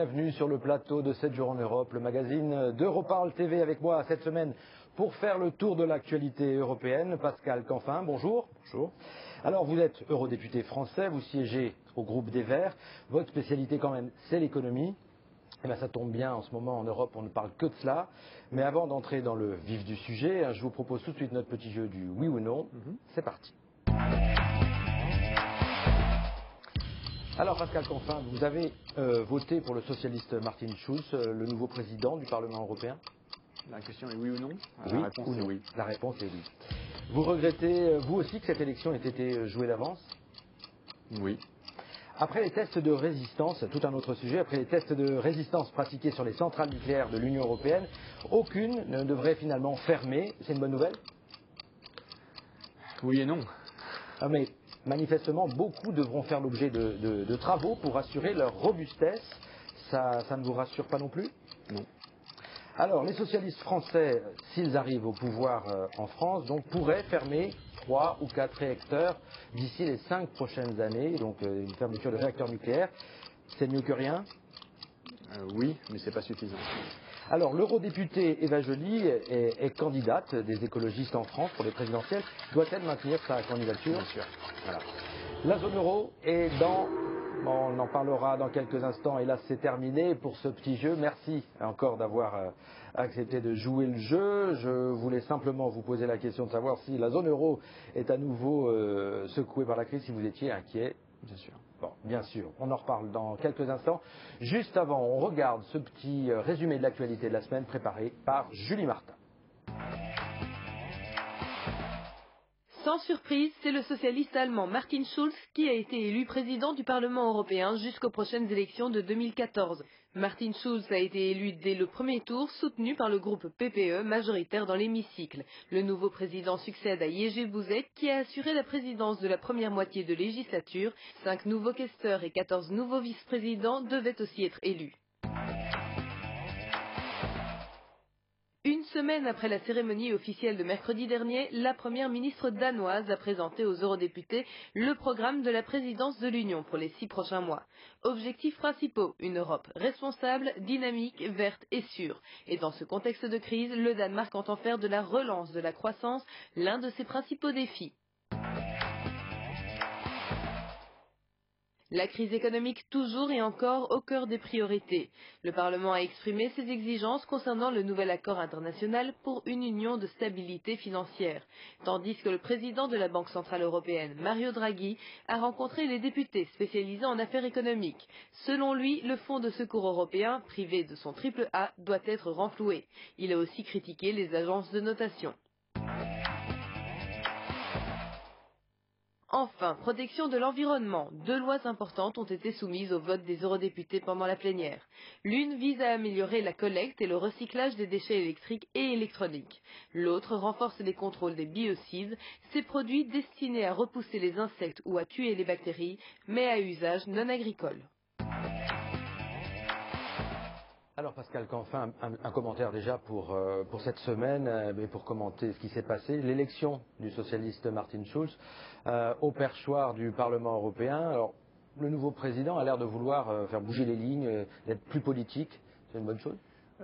bienvenue sur le plateau de 7 jours en Europe, le magazine d'Europarl TV avec moi cette semaine pour faire le tour de l'actualité européenne. Pascal Canfin, bonjour. Bonjour. Alors vous êtes eurodéputé français, vous siégez au groupe des Verts. Votre spécialité quand même, c'est l'économie. Eh bien, ça tombe bien, en ce moment en Europe, on ne parle que de cela. Mais avant d'entrer dans le vif du sujet, je vous propose tout de suite notre petit jeu du oui ou non. C'est parti. Alors Pascal Canfin, vous avez voté pour le socialiste Martin Schulz, le nouveau président du Parlement européen. La question est oui ou non? Oui La réponse ou est non? oui. La réponse est oui. Vous regrettez, vous aussi, que cette élection ait été jouée d'avance? Oui. Après les tests de résistance, tout un autre sujet, après les tests de résistance pratiqués sur les centrales nucléaires de l'Union européenne, aucune ne devrait finalement fermer. C'est une bonne nouvelle? Oui et non. Ah, mais manifestement, beaucoup devront faire l'objet de travaux pour assurer leur robustesse. Ça ne vous rassure pas non plus? Non. Alors, les socialistes français, s'ils arrivent au pouvoir en France, donc pourraient fermer 3 ou 4 réacteurs d'ici les 5 prochaines années, donc une fermeture de réacteurs nucléaires. C'est mieux que rien? Oui, mais c'est pas suffisant. Alors, l'eurodéputée Eva Joly est candidate des écologistes en France pour les présidentielles. Doit-elle maintenir sa candidature? Bien sûr. Voilà. La zone euro est dans... Bon, on en parlera dans quelques instants et là c'est terminé pour ce petit jeu. Merci encore d'avoir accepté de jouer le jeu. Je voulais simplement vous poser la question de savoir si la zone euro est à nouveau secouée par la crise, si vous étiez inquiet. Bien sûr. Bon, bien sûr, on en reparle dans quelques instants. Juste avant, on regarde ce petit résumé de l'actualité de la semaine préparé par Julie Martin. Sans surprise, c'est le socialiste allemand Martin Schulz qui a été élu président du Parlement européen jusqu'aux prochaines élections de 2014. Martin Schulz a été élu dès le premier tour, soutenu par le groupe PPE, majoritaire dans l'hémicycle. Le nouveau président succède à Jerzy Buzek, qui a assuré la présidence de la première moitié de législature. 5 nouveaux questeurs et 14 nouveaux vice-présidents devaient aussi être élus. Une semaine après la cérémonie officielle de mercredi dernier, la première ministre danoise a présenté aux eurodéputés le programme de la présidence de l'Union pour les 6 prochains mois. Objectifs principaux, une Europe responsable, dynamique, verte et sûre. Et dans ce contexte de crise, le Danemark entend faire de la relance de la croissance l'un de ses principaux défis. La crise économique toujours et encore au cœur des priorités. Le Parlement a exprimé ses exigences concernant le nouvel accord international pour une union de stabilité financière, tandis que le président de la Banque centrale européenne, Mario Draghi, a rencontré les députés spécialisés en affaires économiques. Selon lui, le fonds de secours européen, privé de son triple A, doit être renfloué. Il a aussi critiqué les agences de notation. Enfin, protection de l'environnement. 2 lois importantes ont été soumises au vote des eurodéputés pendant la plénière. L'une vise à améliorer la collecte et le recyclage des déchets électriques et électroniques. L'autre renforce les contrôles des biocides, ces produits destinés à repousser les insectes ou à tuer les bactéries, mais à usage non agricole. Alors Pascal Canfin, un commentaire déjà pour cette semaine, mais pour commenter ce qui s'est passé. L'élection du socialiste Martin Schulz au perchoir du Parlement européen. Alors, le nouveau président a l'air de vouloir faire bouger les lignes, d'être plus politique. C'est une bonne chose?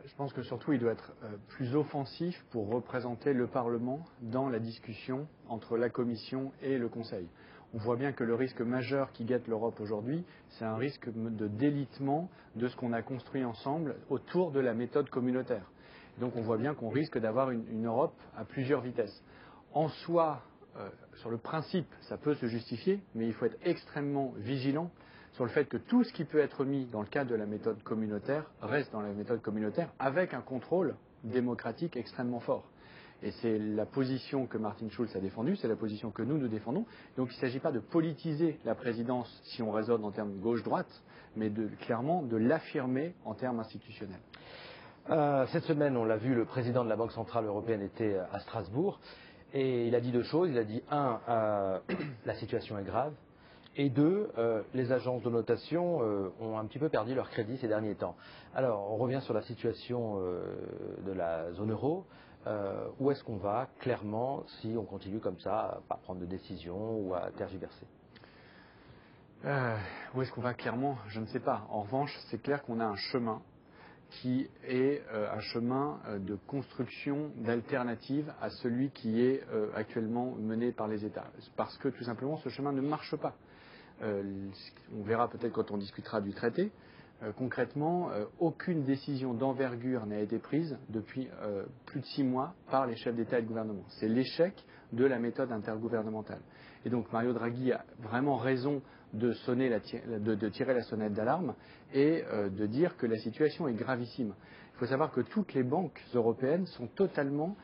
Je pense que surtout il doit être plus offensif pour représenter le Parlement dans la discussion entre la Commission et le Conseil. On voit bien que le risque majeur qui guette l'Europe aujourd'hui, c'est un risque de délitement de ce qu'on a construit ensemble autour de la méthode communautaire. Donc on voit bien qu'on risque d'avoir une Europe à plusieurs vitesses. En soi, sur le principe, ça peut se justifier, mais il faut être extrêmement vigilant sur le fait que tout ce qui peut être mis dans le cadre de la méthode communautaire reste dans la méthode communautaire avec un contrôle démocratique extrêmement fort. Et c'est la position que Martin Schulz a défendue, c'est la position que nous défendons. Donc il ne s'agit pas de politiser la présidence si on raisonne en termes gauche-droite, mais clairement de l'affirmer en termes institutionnels. Cette semaine, on l'a vu, le président de la Banque centrale européenne était à Strasbourg et il a dit 2 choses. Il a dit 1, la situation est grave. Et 2, les agences de notation ont un petit peu perdu leur crédit ces derniers temps. Alors, on revient sur la situation de la zone euro. Où est-ce qu'on va clairement si on continue comme ça à ne pas prendre de décision ou à tergiverser? Où est-ce qu'on va clairement? Je ne sais pas. En revanche, c'est clair qu'on a un chemin qui est un chemin de construction d'alternative à celui qui est actuellement mené par les États. Parce que tout simplement, ce chemin ne marche pas. On verra peut-être quand on discutera du traité. Concrètement, aucune décision d'envergure n'a été prise depuis plus de 6 mois par les chefs d'État et de gouvernement. C'est l'échec de la méthode intergouvernementale. Et donc Mario Draghi a vraiment raison de tirer la sonnette d'alarme et de dire que la situation est gravissime. Il faut savoir que toutes les banques européennes sont totalement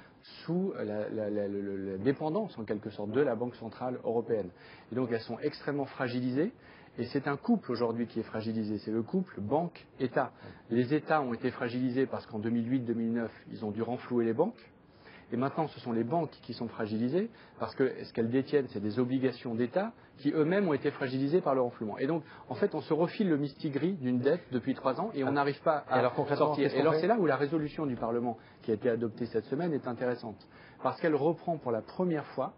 sous la dépendance, en quelque sorte, de la Banque centrale européenne. Et donc elles sont extrêmement fragilisées. Et c'est un couple aujourd'hui qui est fragilisé, c'est le couple banque-État. Les États ont été fragilisés parce qu'en 2008-2009, ils ont dû renflouer les banques. Et maintenant, ce sont les banques qui sont fragilisées parce que ce qu'elles détiennent, c'est des obligations d'État qui eux-mêmes ont été fragilisées par le renflouement. Et donc, en fait, on se refile le mistigris d'une dette depuis 3 ans et on n'arrive pas à sortir. Et alors, c'est là où la résolution du Parlement qui a été adoptée cette semaine est intéressante. Parce qu'elle reprend pour la première fois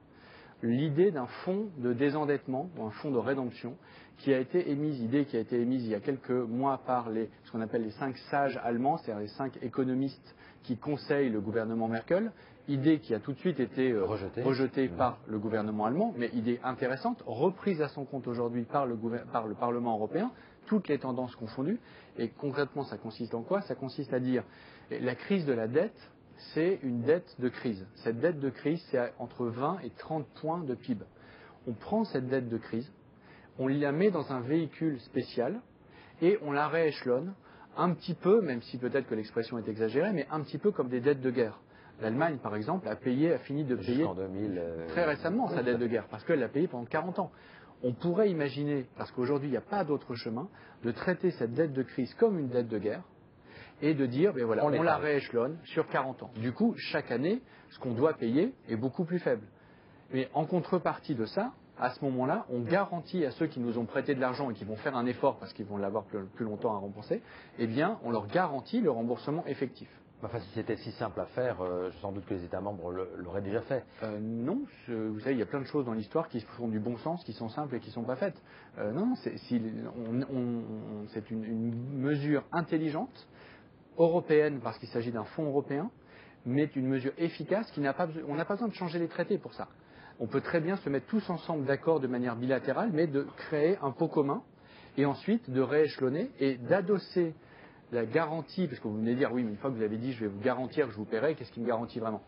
l'idée d'un fonds de désendettement ou un fonds de rédemption qui a été émise il y a quelques mois par ce qu'on appelle les 5 sages allemands, c'est-à-dire les 5 économistes qui conseillent le gouvernement Merkel, idée qui a tout de suite été rejetée par le gouvernement allemand, mais idée intéressante, reprise à son compte aujourd'hui par le Parlement européen, toutes les tendances confondues. Et concrètement, ça consiste en quoi? Ça consiste à dire la crise de la dette, c'est une dette de crise. Cette dette de crise, c'est entre 20 et 30 points de PIB. On prend cette dette de crise, on la met dans un véhicule spécial et on la rééchelonne un petit peu, même si peut-être que l'expression est exagérée, mais un petit peu comme des dettes de guerre. L'Allemagne, par exemple, a fini de payer très récemment sa dette de guerre, parce qu'elle l'a payée pendant 40 ans. On pourrait imaginer, parce qu'aujourd'hui il n'y a pas d'autre chemin, de traiter cette dette de crise comme une dette de guerre, et de dire, ben voilà, on la rééchelonne sur 40 ans. Du coup, chaque année, ce qu'on doit payer est beaucoup plus faible. Mais en contrepartie de ça, à ce moment-là, on garantit à ceux qui nous ont prêté de l'argent et qui vont faire un effort parce qu'ils vont l'avoir plus longtemps à rembourser, eh bien, on leur garantit le remboursement effectif. Enfin, si c'était si simple à faire, sans doute que les États membres l'auraient déjà fait. Non, vous savez, il y a plein de choses dans l'histoire qui font du bon sens, qui sont simples et qui ne sont pas faites. Non, c'est une mesure intelligente, européenne parce qu'il s'agit d'un fonds européen, mais une mesure efficace on n'a pas besoin de changer les traités pour ça. On peut très bien se mettre tous ensemble d'accord de manière bilatérale, mais de créer un pot commun et ensuite de rééchelonner et d'adosser la garantie, parce que vous venez de dire, oui, mais une fois que vous avez dit, je vais vous garantir que je vous paierai, qu'est-ce qui me garantit vraiment?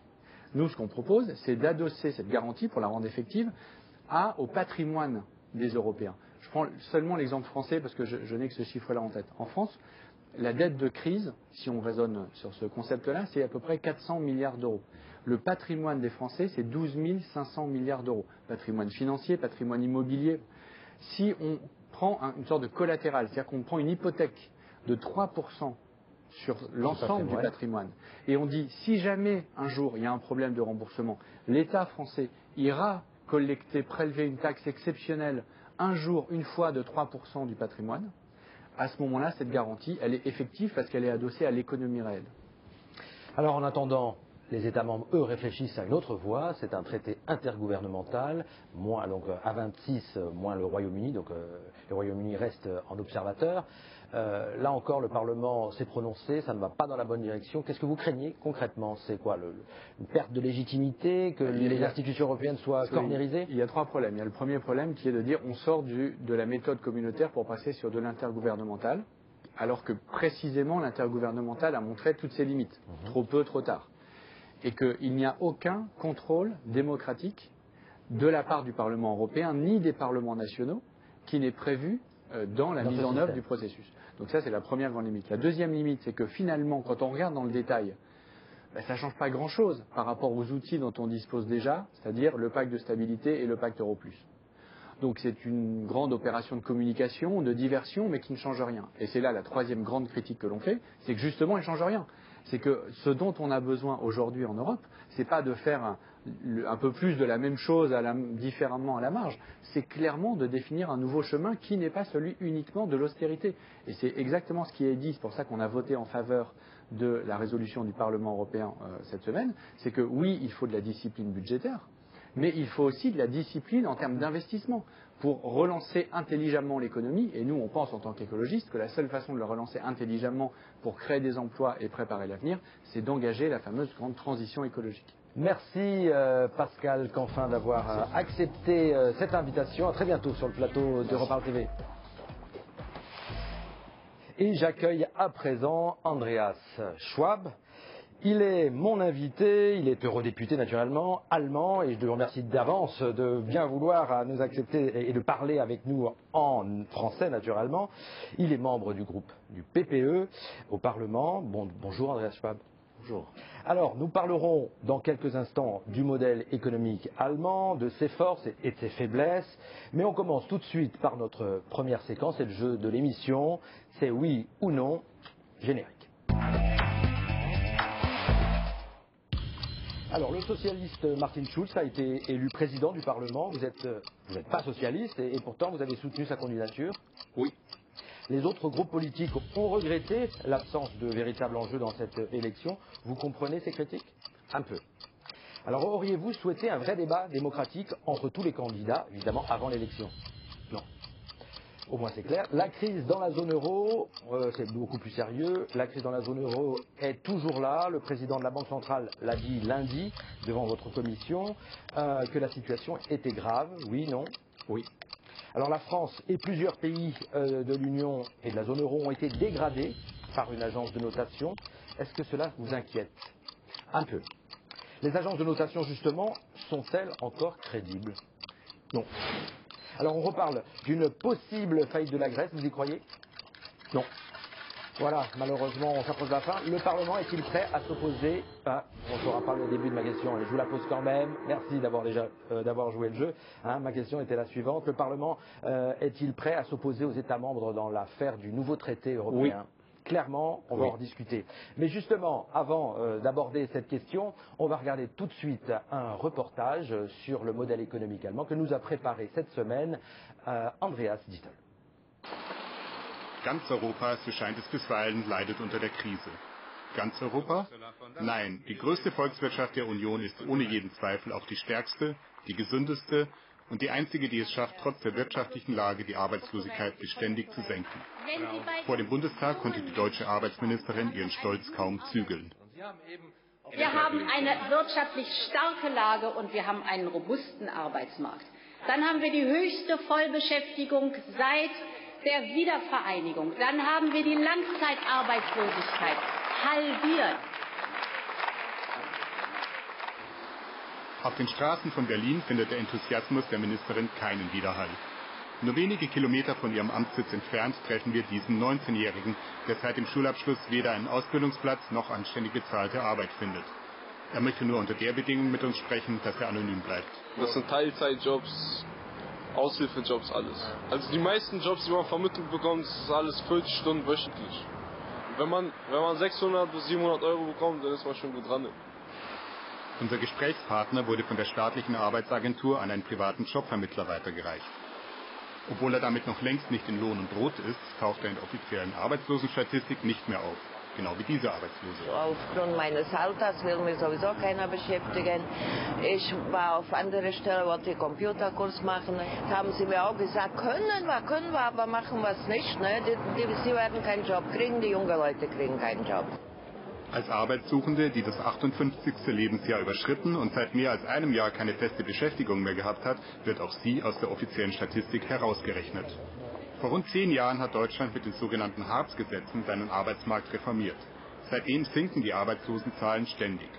Nous, ce qu'on propose, c'est d'adosser cette garantie, pour la rendre effective, au patrimoine des Européens. Je prends seulement l'exemple français, parce que je n'ai que ce chiffre-là en tête. En France, la dette de crise, si on raisonne sur ce concept-là, c'est à peu près 400 milliards d'euros. Le patrimoine des Français, c'est 12 500 milliards d'euros. Patrimoine financier, patrimoine immobilier. Si on prend une sorte de collatéral, c'est-à-dire qu'on prend une hypothèque de 3% sur l'ensemble du patrimoine, et on dit, si jamais un jour il y a un problème de remboursement, l'État français ira prélever une taxe exceptionnelle un jour, une fois de 3% du patrimoine, à ce moment-là, cette garantie, elle est effective parce qu'elle est adossée à l'économie réelle. Alors, en attendant, les États membres, eux, réfléchissent à une autre voie. C'est un traité intergouvernemental, à 26, moins le Royaume-Uni. Donc, le Royaume-Uni reste en observateur. Là encore, le Parlement s'est prononcé, ça ne va pas dans la bonne direction. Qu'est-ce que vous craignez concrètement? C'est quoi une perte de légitimité, que les institutions européennes soient cornérisées? Il y a 3 problèmes. Il y a le premier problème qui est de dire on sort de la méthode communautaire pour passer sur de l'intergouvernemental, alors que précisément l'intergouvernemental a montré toutes ses limites, trop peu, trop tard. Et qu'il n'y a aucun contrôle démocratique de la part du Parlement européen ni des parlements nationaux qui n'est prévu dans la mise en œuvre du processus. Donc ça, c'est la première grande limite. La deuxième limite, c'est que finalement, quand on regarde dans le détail, ça ne change pas grand-chose par rapport aux outils dont on dispose déjà, c'est-à-dire le pacte de stabilité et le pacte Euro+. Donc c'est une grande opération de communication, de diversion, mais qui ne change rien. Et c'est là la troisième grande critique que l'on fait, c'est que justement, il ne change rien. C'est que ce dont on a besoin aujourd'hui en Europe, ce n'est pas de faire un peu plus de la même chose différemment à la marge, c'est clairement de définir un nouveau chemin qui n'est pas celui uniquement de l'austérité. Et c'est exactement ce qui est dit, c'est pour ça qu'on a voté en faveur de la résolution du Parlement européen cette semaine, c'est que oui, il faut de la discipline budgétaire, Mais il faut aussi de la discipline en termes d'investissement pour relancer intelligemment l'économie. Et nous, on pense en tant qu'écologistes que la seule façon de la relancer intelligemment pour créer des emplois et préparer l'avenir, c'est d'engager la fameuse grande transition écologique. Merci Pascal Canfin d'avoir accepté cette invitation. À très bientôt sur le plateau d'Europe 1 TV. Et j'accueille à présent Andreas Schwab. Il est mon invité, il est eurodéputé naturellement, allemand, et je le remercie d'avance de bien vouloir nous accepter et de parler avec nous en français naturellement. Il est membre du groupe du PPE au Parlement. Bonjour Andreas Schwab. Bonjour. Alors, nous parlerons dans quelques instants du modèle économique allemand, de ses forces et de ses faiblesses. Mais on commence tout de suite par notre première séquence, c'est le jeu de l'émission. C'est oui ou non, générique. Alors, le socialiste Martin Schulz a été élu président du Parlement. Vous n'êtes pas socialiste et pourtant vous avez soutenu sa candidature. Oui. Les autres groupes politiques ont regretté l'absence de véritable enjeu dans cette élection. Vous comprenez ces critiques? Un peu. Alors, auriez-vous souhaité un vrai débat démocratique entre tous les candidats, évidemment, avant l'élection? Non. Au moins c'est clair. La crise dans la zone euro, c'est beaucoup plus sérieux. La crise dans la zone euro est toujours là. Le président de la Banque centrale l'a dit lundi devant votre commission que la situation était grave. Oui, non? Oui. Alors la France et plusieurs pays de l'Union et de la zone euro ont été dégradés par une agence de notation. Est-ce que cela vous inquiète? Un peu. Les agences de notation, justement, sont-elles encore crédibles? Non. Alors on reparle d'une possible faillite de la Grèce, vous y croyez? Non. Voilà, malheureusement, on s'approche de la fin. Le Parlement est-il prêt à s'opposer? On ne saura pas le début de ma question, et je vous la pose quand même. Merci d'avoir joué le jeu. Ma question était la suivante. Le Parlement est-il prêt à s'opposer aux États membres dans l'affaire du nouveau traité européen? Oui. Clairement, on va en rediscuter. Mais justement, avant d'aborder cette question, on va regarder tout de suite un reportage sur le modèle économique allemand que nous a préparé cette semaine Andreas Dittel. Ganz Europa, so scheint es bisweilen, leidet unter der Krise. Ganz Europa? Nein, die größte Volkswirtschaft der Union ist ohne jeden Zweifel auch die stärkste, die gesündeste und die einzige, die es schafft, trotz der wirtschaftlichen Lage die Arbeitslosigkeit beständig zu senken. Vor dem Bundestag konnte die deutsche Arbeitsministerin ihren Stolz kaum zügeln. Wir haben eine wirtschaftlich starke Lage und wir haben einen robusten Arbeitsmarkt. Dann haben wir die höchste Vollbeschäftigung seit der Wiedervereinigung. Dann haben wir die Langzeitarbeitslosigkeit halbiert. Auf den Straßen von Berlin findet der Enthusiasmus der Ministerin keinen Widerhall. Nur wenige Kilometer von ihrem Amtssitz entfernt treffen wir diesen 19-Jährigen, der seit dem Schulabschluss weder einen Ausbildungsplatz noch anständig bezahlte Arbeit findet. Er möchte nur unter der Bedingung mit uns sprechen, dass er anonym bleibt. Das sind Teilzeitjobs, Aushilfejobs, alles. Also die meisten Jobs, die man vermittelt bekommt, ist alles 40 Stunden wöchentlich. Wenn man 600 bis 700 Euro bekommt, dann ist man schon gut dran. Unser Gesprächspartner wurde von der staatlichen Arbeitsagentur an einen privaten Jobvermittler weitergereicht. Obwohl er damit noch längst nicht in Lohn und Brot ist, taucht er in der offiziellen Arbeitslosenstatistik nicht mehr auf. Genau wie diese Arbeitslose. Aufgrund meines Alters will mich sowieso keiner beschäftigen. Ich war auf andere Stelle, wollte Computerkurs machen. Da haben sie mir auch gesagt, können wir, aber machen wir es nicht. Ne? Sie werden keinen Job kriegen, die jungen Leute kriegen keinen Job. Als Arbeitssuchende, die das 58. Lebensjahr überschritten und seit mehr als einem Jahr keine feste Beschäftigung mehr gehabt hat, wird auch sie aus der offiziellen Statistik herausgerechnet. Vor rund 10 Jahren hat Deutschland mit den sogenannten Hartz-Gesetzen seinen Arbeitsmarkt reformiert. Seitdem sinken die Arbeitslosenzahlen ständig.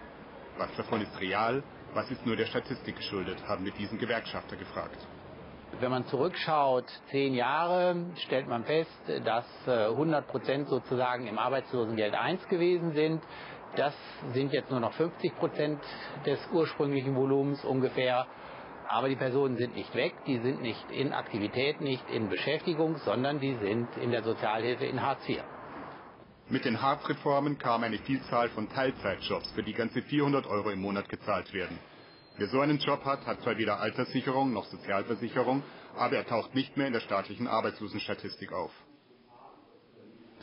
Was davon ist real, was ist nur der Statistik geschuldet, haben wir diesen Gewerkschafter gefragt. Wenn man zurückschaut, 10 Jahre, stellt man fest, dass 100% sozusagen im Arbeitslosengeld 1 gewesen sind. Das sind jetzt nur noch 50% des ursprünglichen Volumens ungefähr. Aber die Personen sind nicht weg, die sind nicht in Aktivität, nicht in Beschäftigung, sondern die sind in der Sozialhilfe in Hartz IV. Mit den Hartz-Reformen kam eine Vielzahl von Teilzeitjobs, für die ganze 400 Euro im Monat gezahlt werden. Wer so einen Job hat, hat zwar weder Alterssicherung noch Sozialversicherung, aber er taucht nicht mehr in der staatlichen Arbeitslosenstatistik auf.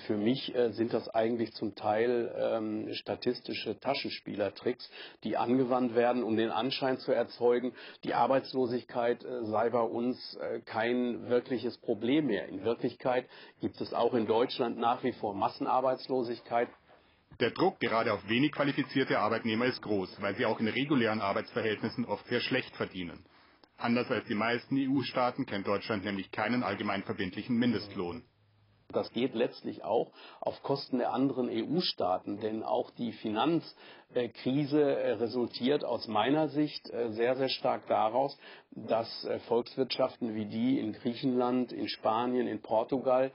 Für mich sind das eigentlich zum Teil statistische Taschenspielertricks, die angewandt werden, um den Anschein zu erzeugen, die Arbeitslosigkeit sei bei uns kein wirkliches Problem mehr. In Wirklichkeit gibt es auch in Deutschland nach wie vor Massenarbeitslosigkeit. Der Druck gerade auf wenig qualifizierte Arbeitnehmer ist groß, weil sie auch in regulären Arbeitsverhältnissen oft sehr schlecht verdienen. Anders als die meisten EU-Staaten kennt Deutschland nämlich keinen allgemein verbindlichen Mindestlohn. Das geht letztlich auch auf Kosten der anderen EU-Staaten, denn auch die Finanzkrise resultiert aus meiner Sicht sehr, sehr stark daraus, dass Volkswirtschaften wie die in Griechenland, in Spanien, in Portugal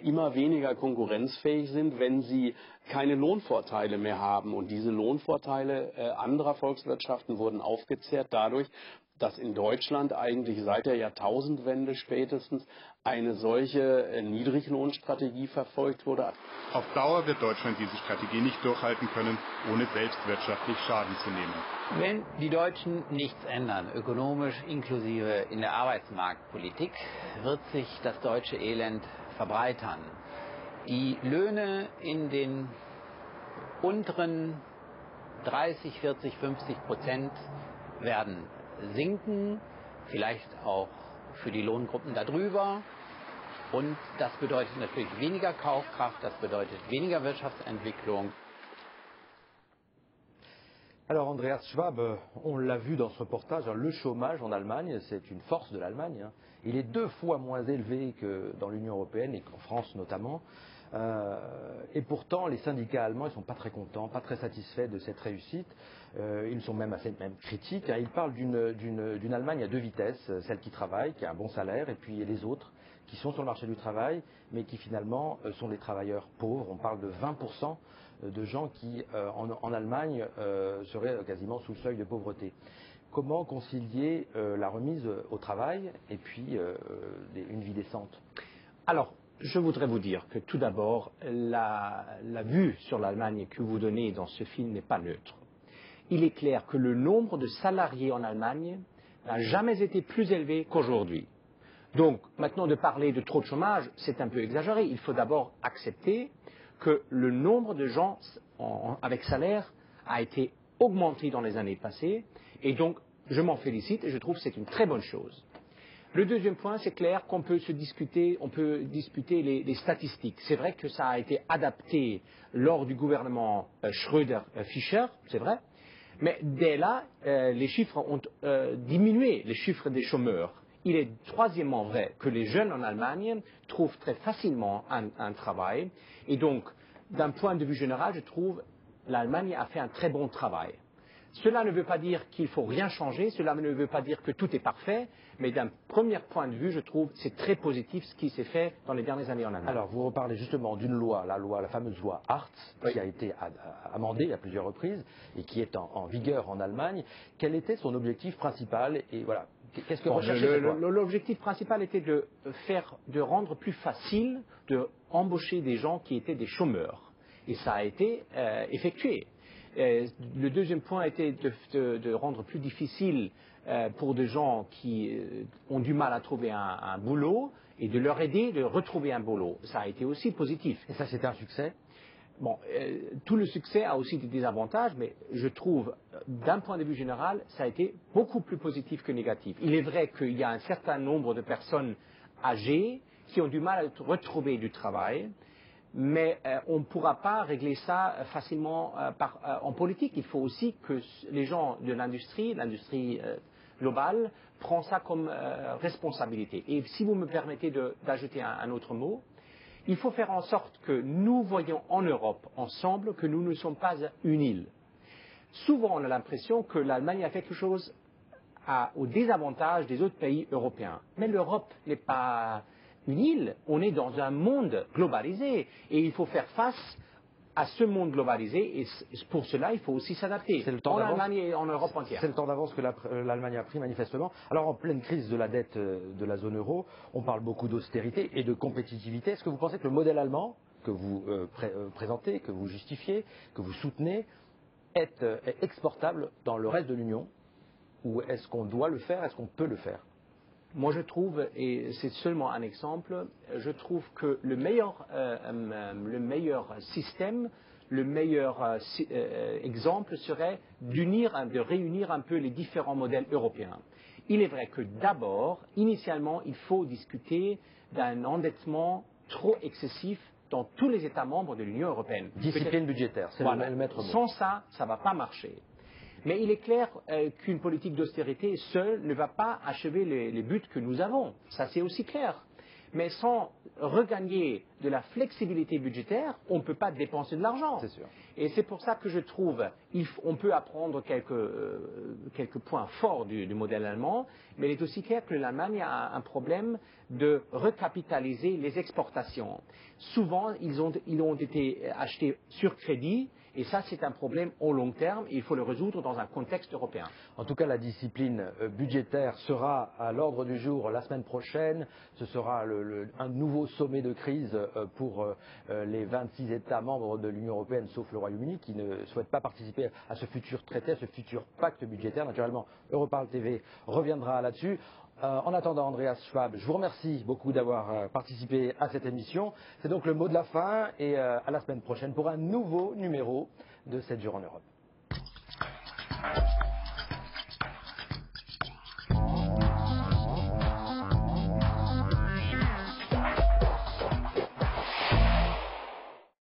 immer weniger konkurrenzfähig sind, wenn sie keine Lohnvorteile mehr haben. Und diese Lohnvorteile anderer Volkswirtschaften wurden aufgezehrt dadurch, dass in Deutschland eigentlich seit der Jahrtausendwende spätestens eine solche Niedriglohnstrategie verfolgt wurde. Auf Dauer wird Deutschland diese Strategie nicht durchhalten können, ohne selbst wirtschaftlich Schaden zu nehmen. Wenn die Deutschen nichts ändern, ökonomisch inklusive in der Arbeitsmarktpolitik, wird sich das deutsche Elend verbreitern. Die Löhne in den unteren 30, 40, 50% werden sinken, vielleicht auch für die Lohngruppen darüber. Und das bedeutet natürlich weniger Kaufkraft, das bedeutet weniger Wirtschaftsentwicklung. Alors Andreas Schwab, on l'a vu dans ce reportage, le chômage en Allemagne, c'est une force de l'Allemagne. Il est 2 fois moins élevé que dans l'Union européenne et qu'en France notamment. Et pourtant, les syndicats allemands ne sont pas très contents, pas très satisfaits de cette réussite. Ils sont même assez critiques. Ils parlent d'une Allemagne à 2 vitesses, celle qui travaille, qui a un bon salaire, et puis les autres qui sont sur le marché du travail, mais qui finalement sont des travailleurs pauvres. On parle de 20% de gens qui, en Allemagne, seraient quasiment sous le seuil de pauvreté. Comment concilier la remise au travail et puis une vie décente? Alors, je voudrais vous dire que tout d'abord, la vue sur l'Allemagne que vous donnez dans ce film n'est pas neutre. Il est clair que le nombre de salariés en Allemagne n'a jamais été plus élevé qu'aujourd'hui. Donc, maintenant de parler de trop de chômage, c'est un peu exagéré. Il faut d'abord accepter que le nombre de gens avec salaire a été augmenté dans les années passées. Et donc, je m'en félicite et je trouve que c'est une très bonne chose. Le deuxième point, c'est clair qu'on peut discuter les statistiques. C'est vrai que ça a été adapté lors du gouvernement Schröder-Fischer, c'est vrai. Mais dès là, les chiffres ont diminué, les chiffres des chômeurs. Il est troisièmement vrai que les jeunes en Allemagne trouvent très facilement un travail. Et donc, d'un point de vue général, je trouve que l'Allemagne a fait un très bon travail. Cela ne veut pas dire qu'il ne faut rien changer, cela ne veut pas dire que tout est parfait, mais d'un premier point de vue, je trouve que c'est très positif ce qui s'est fait dans les dernières années en Allemagne. Alors, vous reparlez justement d'une loi, la fameuse loi Hartz, qui a été amendée à plusieurs reprises et qui est en vigueur en Allemagne. Quel était son objectif principal et voilà, qu'est-ce que recherchait cette loi? L'objectif principal était de rendre plus facile d'embaucher des gens qui étaient des chômeurs. Et ça a été effectué. Le deuxième point était de rendre plus difficile pour des gens qui ont du mal à trouver un boulot et de leur aider de retrouver un boulot. Ça a été aussi positif. Et ça, c'était un succès? Bon, tout le succès a aussi des désavantages, mais je trouve, d'un point de vue général, ça a été beaucoup plus positif que négatif. Il est vrai qu'il y a un certain nombre de personnes âgées qui ont du mal à retrouver du travail. Mais on ne pourra pas régler ça facilement en politique. Il faut aussi que les gens de l'industrie globale, prennent ça comme responsabilité. Et si vous me permettez d'ajouter un autre mot, il faut faire en sorte que nous voyons en Europe ensemble que nous ne sommes pas une île. Souvent, on a l'impression que l'Allemagne a fait quelque chose au désavantage des autres pays européens. Mais l'Europe n'est pas une île, on est dans un monde globalisé et il faut faire face à ce monde globalisé et pour cela il faut aussi s'adapter en Allemagne et en Europe entière. C'est le temps d'avance que l'Allemagne a pris manifestement. Alors en pleine crise de la dette de la zone euro, on parle beaucoup d'austérité et de compétitivité. Est-ce que vous pensez que le modèle allemand que vous présentez, que vous justifiez, que vous soutenez est exportable dans le reste de l'Union ou est-ce qu'on doit le faire, est-ce qu'on peut le faire? Moi, je trouve, et c'est seulement un exemple, je trouve que le meilleur système, le meilleur exemple serait de réunir un peu les différents modèles européens. Il est vrai que d'abord, initialement, il faut discuter d'un endettement trop excessif dans tous les États membres de l'Union européenne. Discipline budgétaire, c'est voilà. le maître mot. Sans ça, ça ne va pas marcher. Mais il est clair qu'une politique d'austérité seule ne va pas achever les buts que nous avons. Ça, c'est aussi clair. Mais sans regagner de la flexibilité budgétaire, on ne peut pas dépenser de l'argent. C'est sûr. Et c'est pour ça que je trouve on peut apprendre quelques points forts du modèle allemand, mais il est aussi clair que l'Allemagne a un problème de recapitaliser les exportations. Souvent, ils ont été achetés sur crédit. Et ça, c'est un problème au long terme et il faut le résoudre dans un contexte européen. En tout cas, la discipline budgétaire sera à l'ordre du jour la semaine prochaine. Ce sera un nouveau sommet de crise pour les 26 États membres de l'Union européenne, sauf le Royaume-Uni, qui ne souhaitent pas participer à ce futur traité, à ce futur pacte budgétaire. Naturellement, Europarl TV reviendra là-dessus. En attendant, Andreas Schwab, je vous remercie beaucoup d'avoir participé à cette émission. C'est donc le mot de la fin et à la semaine prochaine pour un nouveau numéro de 7 jours en Europe.